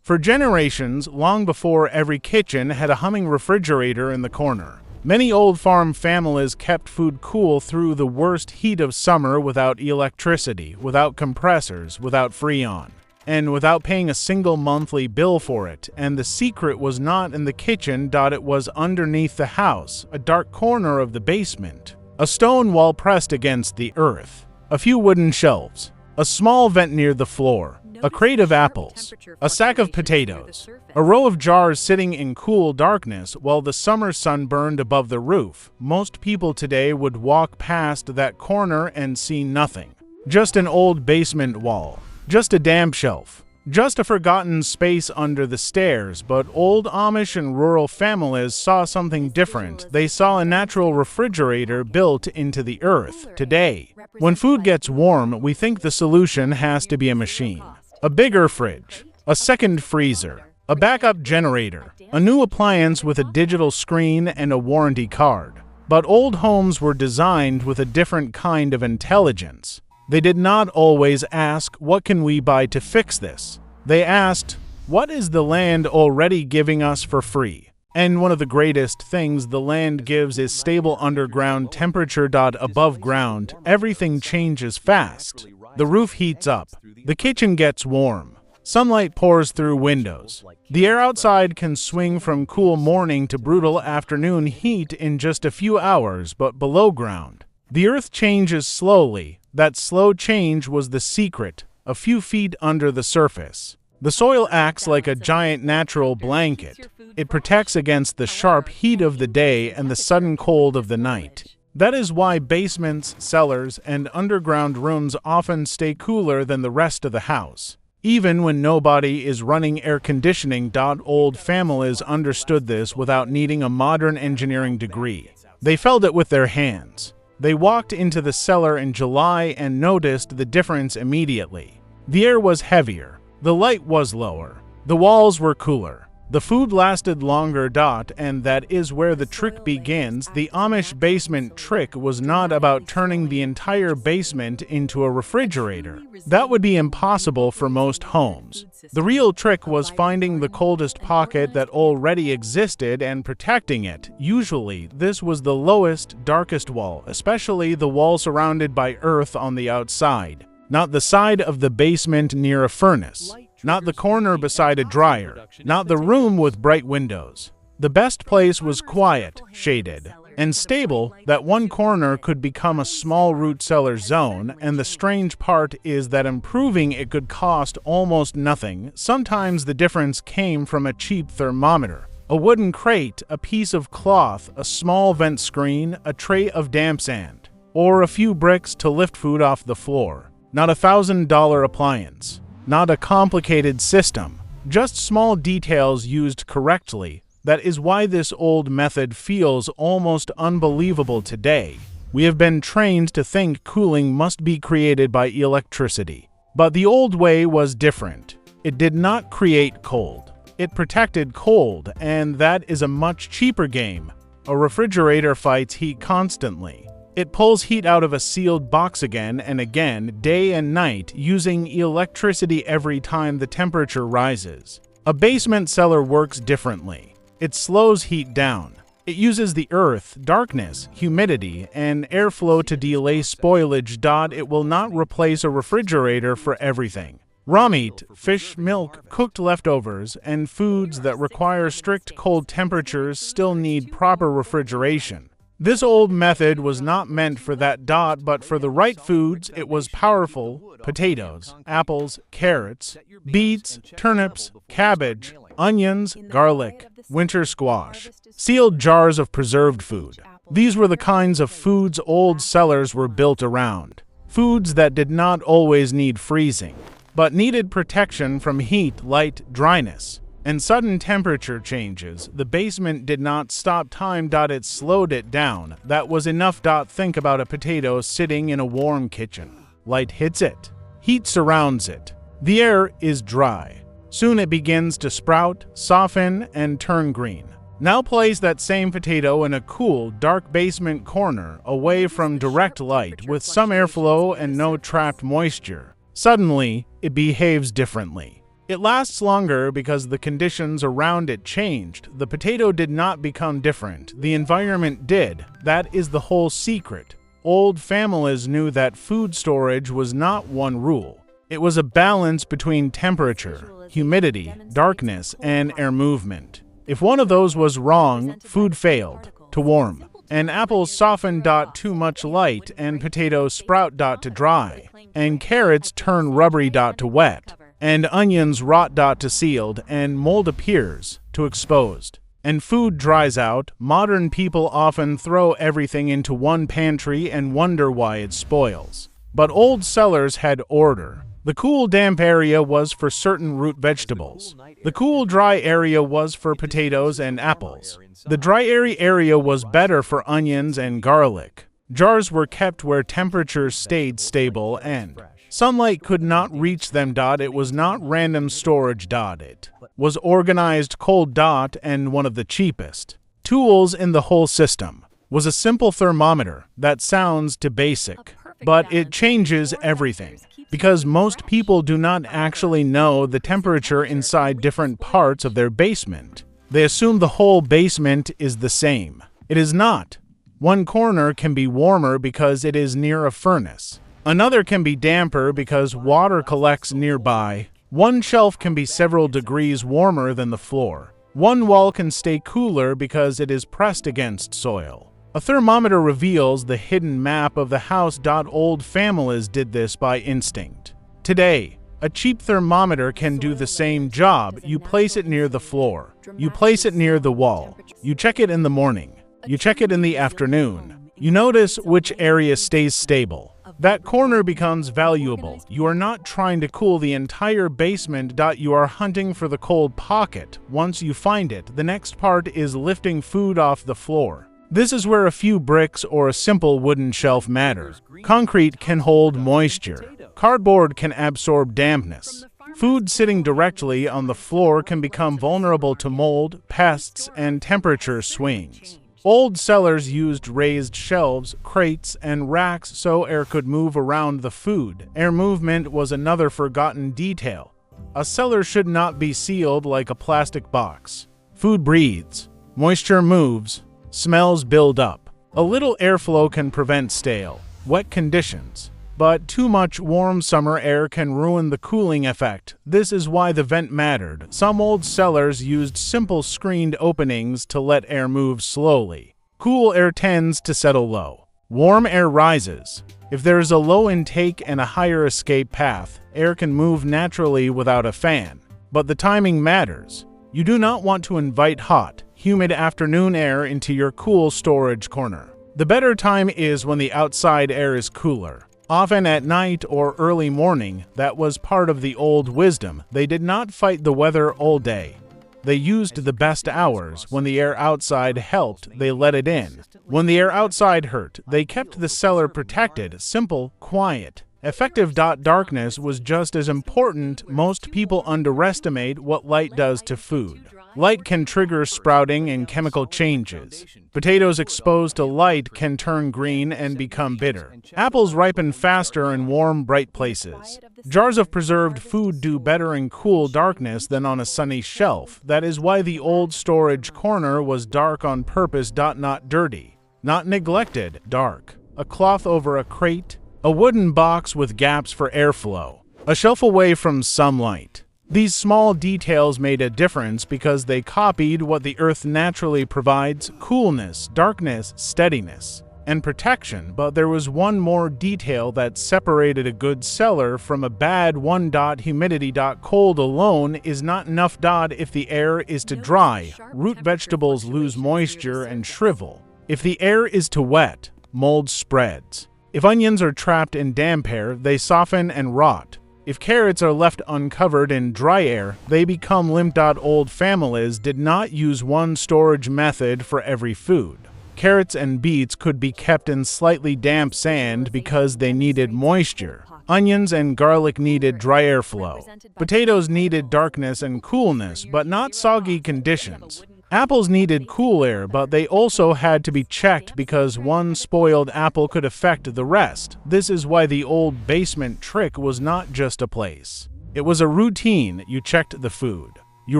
For generations, long before every kitchen had a humming refrigerator in the corner, many old farm families kept food cool through the worst heat of summer without electricity, without compressors, without Freon, and without paying a single monthly bill for it. And the secret was not in the kitchen. It was underneath the house, a dark corner of the basement, a stone wall pressed against the earth, a few wooden shelves, a small vent near the floor, a crate of apples, a sack of potatoes, a row of jars sitting in cool darkness while the summer sun burned above the roof. Most people today would walk past that corner and see nothing. Just an old basement wall, just a damp shelf, just a forgotten space under the stairs. But old Amish and rural families saw something different. They saw a natural refrigerator built into the earth. Today, when food gets warm, we think the solution has to be a machine. A bigger fridge, a second freezer, a backup generator, a new appliance with a digital screen and a warranty card. But old homes were designed with a different kind of intelligence. They did not always ask, "What can we buy to fix this?" They asked, "What is the land already giving us for free?" And one of the greatest things the land gives is stable underground temperature. Above ground, everything changes fast. The roof heats up. The kitchen gets warm. Sunlight pours through windows. The air outside can swing from cool morning to brutal afternoon heat in just a few hours. But below ground, the earth changes slowly. That slow change was the secret, a few feet under the surface. The soil acts like a giant natural blanket. It protects against the sharp heat of the day and the sudden cold of the night. That is why basements, cellars, and underground rooms often stay cooler than the rest of the house, even when nobody is running air conditioning. Old families understood this without needing a modern engineering degree. They felt it with their hands. They walked into the cellar in July and noticed the difference immediately. The air was heavier. The light was lower. The walls were cooler. The food lasted longer. And that is where the trick begins. The Amish basement trick was not about turning the entire basement into a refrigerator. That would be impossible for most homes. The real trick was finding the coldest pocket that already existed and protecting it. Usually, this was the lowest, darkest wall, especially the wall surrounded by earth on the outside. Not the side of the basement near a furnace. Not the corner beside a dryer, not the room with bright windows. The best place was quiet, shaded, and stable. That one corner could become a small root-cellar zone, and the strange part is that improving it could cost almost nothing. Sometimes the difference came from a cheap thermometer, a wooden crate, a piece of cloth, a small vent screen, a tray of damp sand, or a few bricks to lift food off the floor. Not a $1,000 appliance. Not a complicated system, just small details used correctly. That is why this old method feels almost unbelievable today. We have been trained to think cooling must be created by electricity. But the old way was different. It did not create cold. It protected cold, and that is a much cheaper game. A refrigerator fights heat constantly. It pulls heat out of a sealed box again and again, day and night, using electricity every time the temperature rises. A basement cellar works differently. It slows heat down. It uses the earth, darkness, humidity, and airflow to delay spoilage. It will not replace a refrigerator for everything. Raw meat, fish, milk, cooked leftovers, and foods that require strict cold temperatures still need proper refrigeration. This old method was not meant for that. But for the right foods, it was powerful. Potatoes, apples, carrots, beets, turnips, cabbage, onions, garlic, winter squash, sealed jars of preserved food. These were the kinds of foods old cellars were built around. Foods that did not always need freezing, but needed protection from heat, light, dryness, and sudden temperature changes. The basement did not stop time. It slowed it down. That was enough. Think about a potato sitting in a warm kitchen. Light hits it. Heat surrounds it. The air is dry. Soon it begins to sprout, soften, and turn green. Now place that same potato in a cool, dark basement corner, away from direct light, with some airflow and no trapped moisture. Suddenly, it behaves differently. It lasts longer because the conditions around it changed. The potato did not become different. The environment did. That is the whole secret. Old families knew that food storage was not one rule. It was a balance between temperature, humidity, darkness, and air movement. If one of those was wrong, food failed to warm, and apples soften too much light, and potatoes sprout to dry, and carrots turn rubbery to wet, and onions rot to sealed, and mold appears to exposed. And food dries out. Modern people often throw everything into one pantry and wonder why it spoils. But old cellars had order. The cool, damp area was for certain root vegetables. The cool, dry area was for potatoes and apples. The dry, airy area was better for onions and garlic. Jars were kept where temperatures stayed stable and sunlight could not reach them. It was not random storage. It was organized cold. And one of the cheapest tools in the whole system was a simple thermometer. That sounds too basic, but it changes everything. Because most people do not actually know the temperature inside different parts of their basement. They assume the whole basement is the same. It is not. One corner can be warmer because it is near a furnace. Another can be damper because water collects nearby. One shelf can be several degrees warmer than the floor. One wall can stay cooler because it is pressed against soil. A thermometer reveals the hidden map of the house. Old families did this by instinct. Today, a cheap thermometer can do the same job. You place it near the floor. You place it near the wall. You check it in the morning. You check it in the afternoon. You notice which area stays stable. That corner becomes valuable. You are not trying to cool the entire basement. You are hunting for the cold pocket. Once you find it, the next part is lifting food off the floor. This is where a few bricks or a simple wooden shelf matter. Concrete can hold moisture. Cardboard can absorb dampness. Food sitting directly on the floor can become vulnerable to mold, pests, and temperature swings. Old cellars used raised shelves, crates, and racks so air could move around the food. Air movement was another forgotten detail. A cellar should not be sealed like a plastic box. Food breathes. Moisture moves. Smells build up. A little airflow can prevent stale, wet conditions, but too much warm summer air can ruin the cooling effect. This is why the vent mattered. Some old cellars used simple screened openings to let air move slowly. Cool air tends to settle low. Warm air rises. If there is a low intake and a higher escape path, air can move naturally without a fan. But the timing matters. You do not want to invite hot, humid afternoon air into your cool storage corner. The better time is when the outside air is cooler. Often at night or early morning. That was part of the old wisdom. They did not fight the weather all day. They used the best hours. When the air outside helped, they let it in. When the air outside hurt, they kept the cellar protected, simple, quiet. Effective. Darkness was just as important. Most people underestimate what light does to food. Light can trigger sprouting and chemical changes. Potatoes exposed to light can turn green and become bitter. Apples ripen faster in warm, bright places. Jars of preserved food do better in cool darkness than on a sunny shelf. That is why the old storage corner was dark on purpose. Not dirty, not neglected, dark. A cloth over a crate. A wooden box with gaps for airflow. A shelf away from sunlight. These small details made a difference because they copied what the earth naturally provides: coolness, darkness, steadiness, and protection. But there was one more detail that separated a good cellar from a bad one. Humidity. Cold alone is not enough. If the air is too dry, root vegetables lose moisture and shrivel. If the air is too wet, mold spreads. If onions are trapped in damp air, they soften and rot. If carrots are left uncovered in dry air, they become limp. Old families did not use one storage method for every food. Carrots and beets could be kept in slightly damp sand because they needed moisture. Onions and garlic needed dry airflow. Potatoes needed darkness and coolness, but not soggy conditions. Apples needed cool air, but they also had to be checked because one spoiled apple could affect the rest. This is why the old basement trick was not just a place. It was a routine. You checked the food. You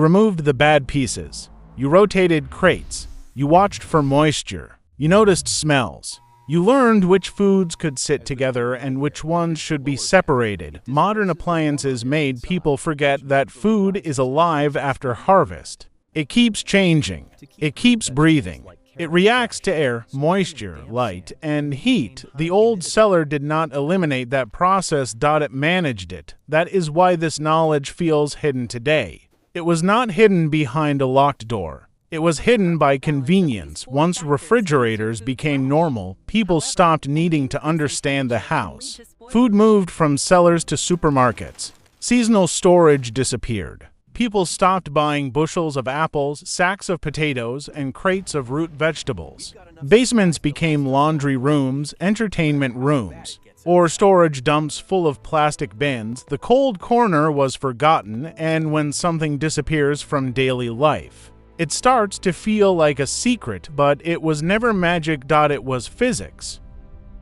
removed the bad pieces. You rotated crates. You watched for moisture. You noticed smells. You learned which foods could sit together and which ones should be separated. Modern appliances made people forget that food is alive after harvest. It keeps changing. It keeps breathing. It reacts to air, moisture, light, and heat. The old cellar did not eliminate that process. It managed it. That is why this knowledge feels hidden today. It was not hidden behind a locked door. It was hidden by convenience. Once refrigerators became normal, people stopped needing to understand the house. Food moved from cellars to supermarkets. Seasonal storage disappeared. People stopped buying bushels of apples, sacks of potatoes, and crates of root vegetables. Basements became laundry rooms, entertainment rooms, or storage dumps full of plastic bins. The cold corner was forgotten, and when something disappears from daily life, it starts to feel like a secret, but it was never magic. It was physics.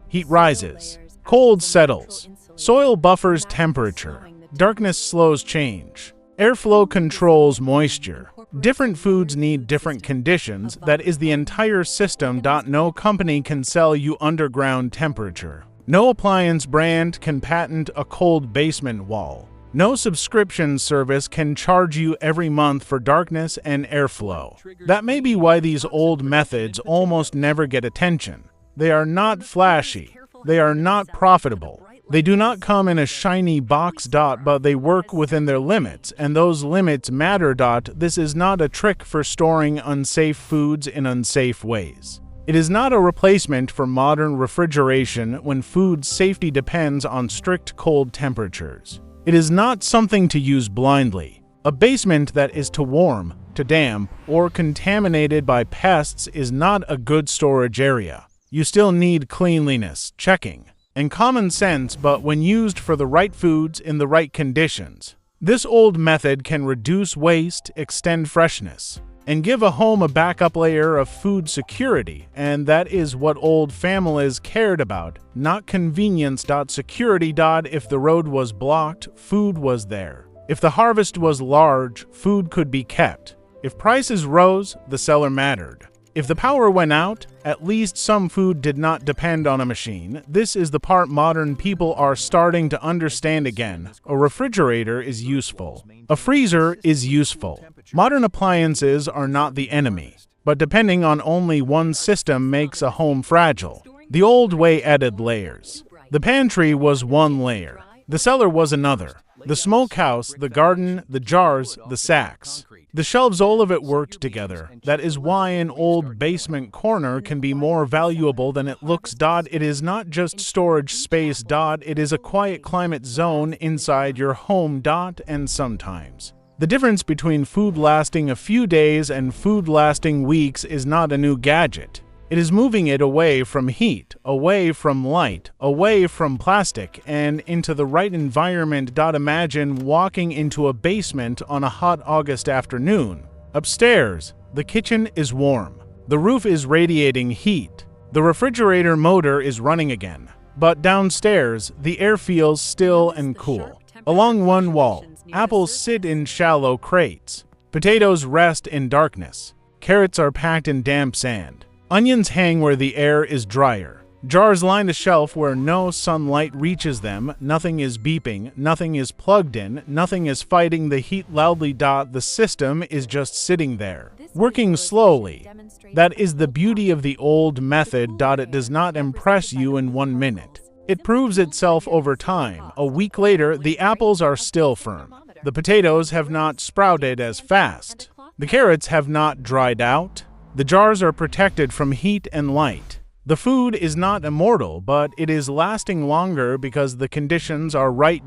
Heat rises. Cold settles. Soil buffers temperature. Darkness slows change. Airflow controls moisture. Different foods need different conditions. That is the entire system. No company can sell you underground temperature. No appliance brand can patent a cold basement wall. No subscription service can charge you every month for darkness and airflow. That may be why these old methods almost never get attention. They are not flashy. They are not profitable. They do not come in a shiny box. But they work within their limits, and those limits matter. This is not a trick for storing unsafe foods in unsafe ways. It is not a replacement for modern refrigeration when food safety depends on strict cold temperatures. It is not something to use blindly. A basement that is too warm, too damp, or contaminated by pests is not a good storage area. You still need cleanliness, checking, and common sense, but when used for the right foods in the right conditions, this old method can reduce waste, extend freshness, and give a home a backup layer of food security, and that is what old families cared about, not convenience. Security. If the road was blocked, food was there. If the harvest was large, food could be kept. If prices rose, the cellar mattered. If the power went out, at least some food did not depend on a machine. This is the part modern people are starting to understand again. A refrigerator is useful. A freezer is useful. Modern appliances are not the enemy, but depending on only one system makes a home fragile. The old way added layers. The pantry was one layer. The cellar was another. The smokehouse, the garden, the jars, the sacks. The shelves, all of it worked together. That is why an old basement corner can be more valuable than it looks. It is not just storage space. It is a quiet climate zone inside your home. And sometimes the difference between food lasting a few days and food lasting weeks is not a new gadget. It is moving it away from heat, away from light, away from plastic, and into the right environment. Imagine walking into a basement on a hot August afternoon. Upstairs, the kitchen is warm. The roof is radiating heat. The refrigerator motor is running again. But downstairs, the air feels still and cool. Along one wall, apples sit in shallow crates. Potatoes rest in darkness. Carrots are packed in damp sand. Onions hang where the air is drier. Jars line a shelf where no sunlight reaches them. Nothing is beeping. Nothing is plugged in. Nothing is fighting the heat loudly. The system is just sitting there, working slowly. That is the beauty of the old method. It does not impress you in 1 minute. It proves itself over time. A week later, the apples are still firm. The potatoes have not sprouted as fast. The carrots have not dried out. The jars are protected from heat and light. The food is not immortal, but it is lasting longer because the conditions are right.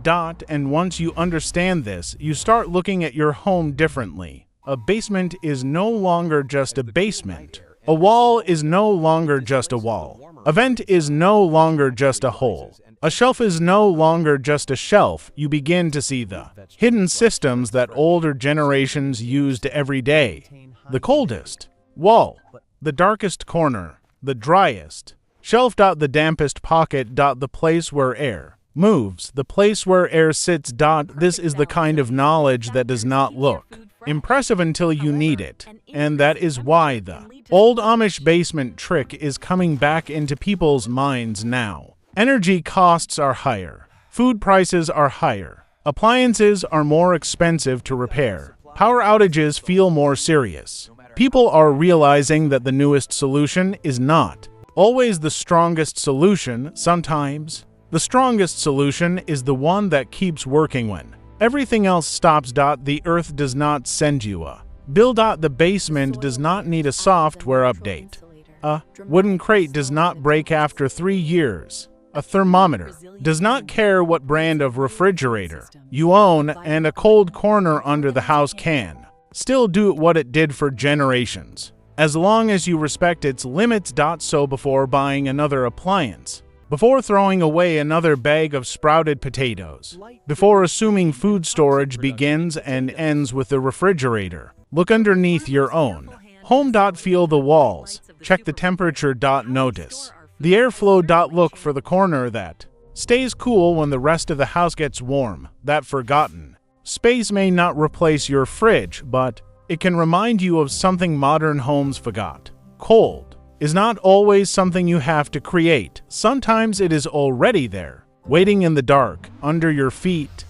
And once you understand this, you start looking at your home differently. A basement is no longer just a basement. A wall is no longer just a wall. A vent is no longer just a hole. A shelf is no longer just a shelf. You begin to see the hidden systems that older generations used every day. The coldest wall, the darkest corner, the driest shelf. The dampest pocket. The place where air, moves, the place where air sits. This is the kind of knowledge that does not look impressive until you need it, and that is why the old Amish basement trick is coming back into people's minds now. Energy costs are higher, food prices are higher, appliances are more expensive to repair, power outages feel more serious. People are realizing that the newest solution is not always the strongest solution. Sometimes the strongest solution is the one that keeps working when everything else stops. The earth does not send you a bill. The basement does not need a software update. A wooden crate does not break after 3 years. A thermometer does not care what brand of refrigerator you own, and a cold corner under the house can still do what it did for generations, as long as you respect its limits. So before buying another appliance, before throwing away another bag of sprouted potatoes, before assuming food storage begins and ends with the refrigerator, look underneath your own home. Feel the walls, check the temperature. Notice the airflow. Look for the corner that stays cool when the rest of the house gets warm. That forgotten space may not replace your fridge, but it can remind you of something modern homes forgot. Cold is not always something you have to create. Sometimes it is already there, waiting in the dark, under your feet.